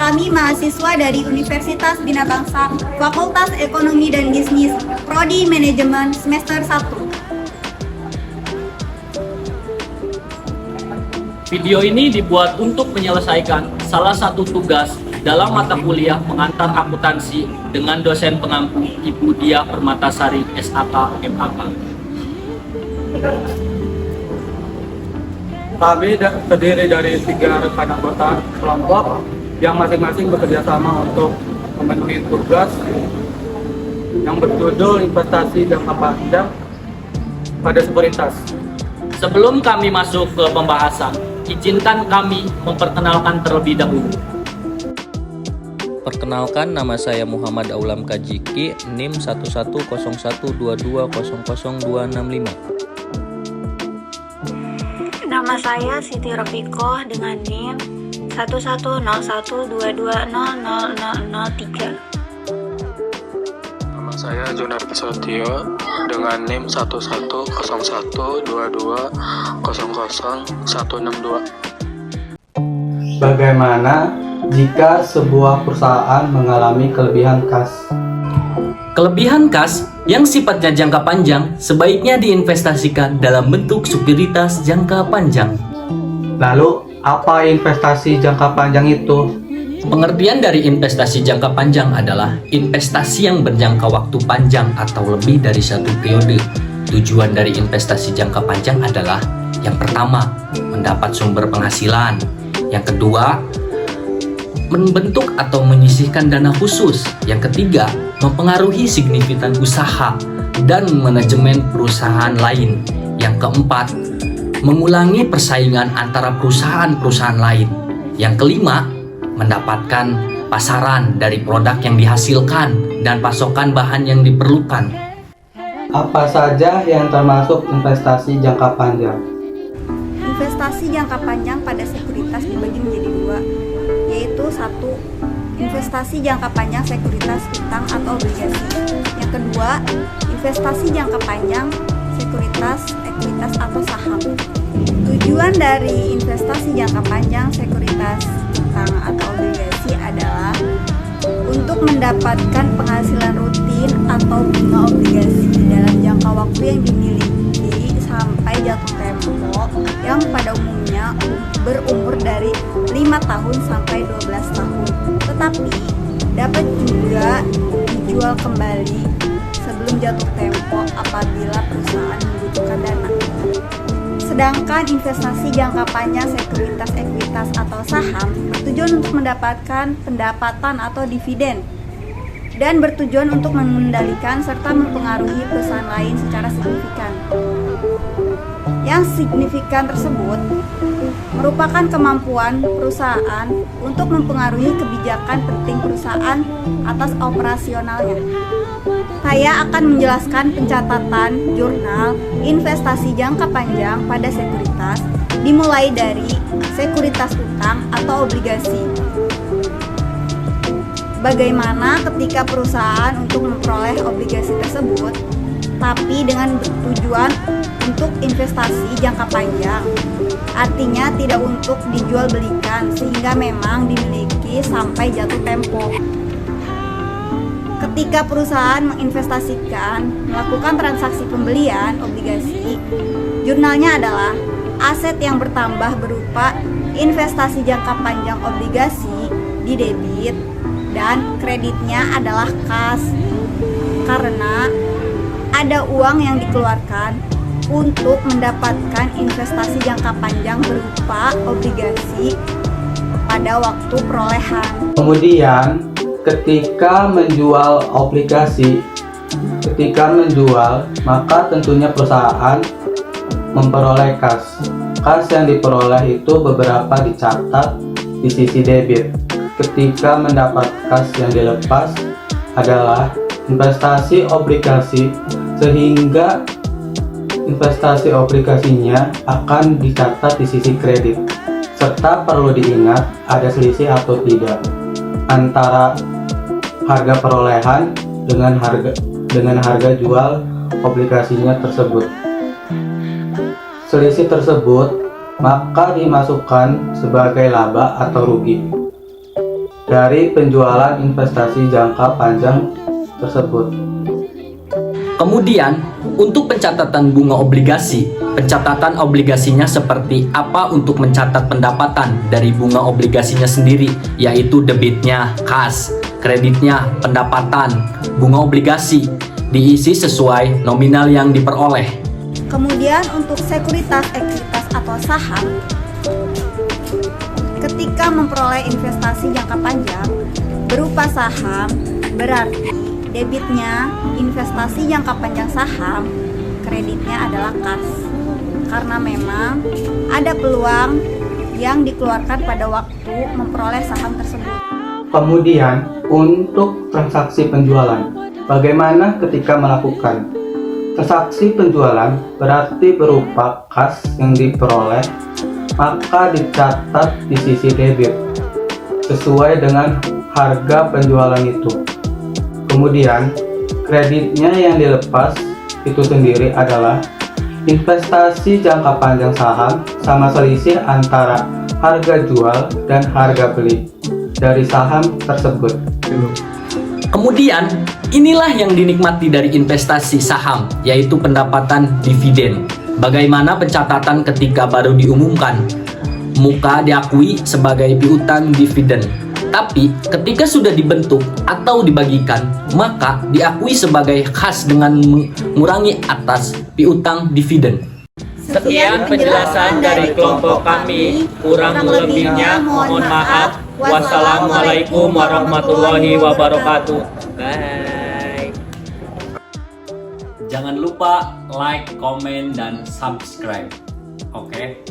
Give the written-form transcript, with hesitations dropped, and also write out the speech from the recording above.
Kami mahasiswa dari Universitas Bina Bangsa, Fakultas Ekonomi dan Bisnis, Prodi Manajemen semester 1. Video ini dibuat untuk menyelesaikan salah satu tugas dalam mata kuliah pengantar akuntansi dengan dosen pengampu Ibu Diah Permatasari, SAK, MAK. Kami terdiri dari 3 rekan anggota kelompok yang masing-masing bekerja sama untuk memenuhi tugas yang berjudul investasi jangka panjang pada sekuritas. Sebelum kami masuk ke pembahasan, izinkan kami memperkenalkan terlebih dahulu. Perkenalkan, nama saya Muhammad Aulam Kajiki, NIM 110122000265. Nama saya Siti Rofikoh dengan NIM 110122000003. Nama saya Jonar Pesotio dengan NIM 110122000162. Bagaimana jika sebuah perusahaan mengalami kelebihan kas? Kelebihan kas yang sifatnya jangka panjang sebaiknya diinvestasikan dalam bentuk sekuritas jangka panjang. Lalu, apa investasi jangka panjang itu? Pengertian dari investasi jangka panjang adalah investasi yang berjangka waktu panjang atau lebih dari satu periode. Tujuan dari investasi jangka panjang adalah yang pertama, mendapat sumber penghasilan. Yang kedua, membentuk atau menyisihkan dana khusus. Yang ketiga, mempengaruhi signifikan usaha dan manajemen perusahaan lain. Yang keempat, mengulangi persaingan antara perusahaan-perusahaan lain. Yang kelima, mendapatkan pasaran dari produk yang dihasilkan dan pasokan bahan yang diperlukan. Apa saja yang termasuk investasi jangka panjang? Investasi jangka panjang pada sekuritas dibagi menjadi 2, yaitu 1. Investasi jangka panjang sekuritas utang atau obligasi. Yang kedua, investasi jangka panjang sekuritas, ekuitas atau saham. Tujuan dari investasi jangka panjang sekuritas utang atau obligasi adalah untuk mendapatkan penghasilan rutin atau bunga obligasi dalam jangka waktu yang dimiliki sampai jatuh tempo yang pada umumnya berumur dari 5 tahun sampai 12 tahun, tetapi dapat juga dijual kembali sebelum jatuh tempo apabila perusahaan membutuhkan dana. Sedangkan investasi jangka panjang sekuritas, ekuitas atau saham bertujuan untuk mendapatkan pendapatan atau dividen dan bertujuan untuk mengendalikan serta mempengaruhi perusahaan lain secara signifikan. Yang signifikan tersebut merupakan kemampuan perusahaan untuk mempengaruhi kebijakan penting perusahaan atas operasionalnya. Saya akan menjelaskan pencatatan jurnal investasi jangka panjang pada sekuritas, dimulai dari sekuritas utang atau obligasi. Bagaimana ketika perusahaan untuk memperoleh obligasi tersebut, tapi dengan tujuan untuk investasi jangka panjang, artinya tidak untuk dijual belikan sehingga memang dimiliki sampai jatuh tempo. Ketika perusahaan melakukan transaksi pembelian obligasi, jurnalnya adalah aset yang bertambah berupa investasi jangka panjang obligasi di debit dan kreditnya adalah kas, karena ada uang yang dikeluarkan untuk mendapatkan investasi jangka panjang berupa obligasi pada waktu perolehan. Kemudian, ketika menjual obligasi, maka tentunya perusahaan memperoleh kas. Kas yang diperoleh itu beberapa dicatat di sisi debit. Ketika mendapat kas yang dilepas adalah investasi obligasi, sehingga investasi obligasinya akan dicatat di sisi kredit. Serta perlu diingat ada selisih atau tidak antara harga perolehan dengan harga jual obligasinya tersebut. Selisih tersebut maka dimasukkan sebagai laba atau rugi. dari penjualan investasi jangka panjang tersebut. Kemudian, untuk pencatatan bunga obligasi, pencatatan obligasinya seperti apa untuk mencatat pendapatan dari bunga obligasinya sendiri, yaitu debitnya kas, kreditnya pendapatan, bunga obligasi, diisi sesuai nominal yang diperoleh. Kemudian untuk sekuritas, ekuitas atau saham, ketika memperoleh investasi jangka panjang berupa saham, berarti debitnya investasi jangka panjang saham, kreditnya adalah kas. Karena memang ada peluang yang dikeluarkan pada waktu memperoleh saham tersebut. Kemudian untuk transaksi penjualan, bagaimana ketika melakukan transaksi penjualan berarti berupa kas yang diperoleh, maka dicatat di sisi debit sesuai dengan harga penjualan itu. Kemudian kreditnya yang dilepas itu sendiri adalah investasi jangka panjang saham sama selisih antara harga jual dan harga beli dari saham tersebut. Kemudian, inilah yang dinikmati dari investasi saham, yaitu pendapatan dividen. Bagaimana pencatatan ketika baru diumumkan? Muka diakui sebagai piutang dividen. Tapi ketika sudah dibentuk atau dibagikan, maka diakui sebagai khas dengan mengurangi atas piutang dividen. Sekian penjelasan dari kelompok kami. Kurang lebihnya mohon maaf. Wassalamualaikum warahmatullahi wabarakatuh. Bye. Jangan lupa like, komen, dan subscribe. Oke.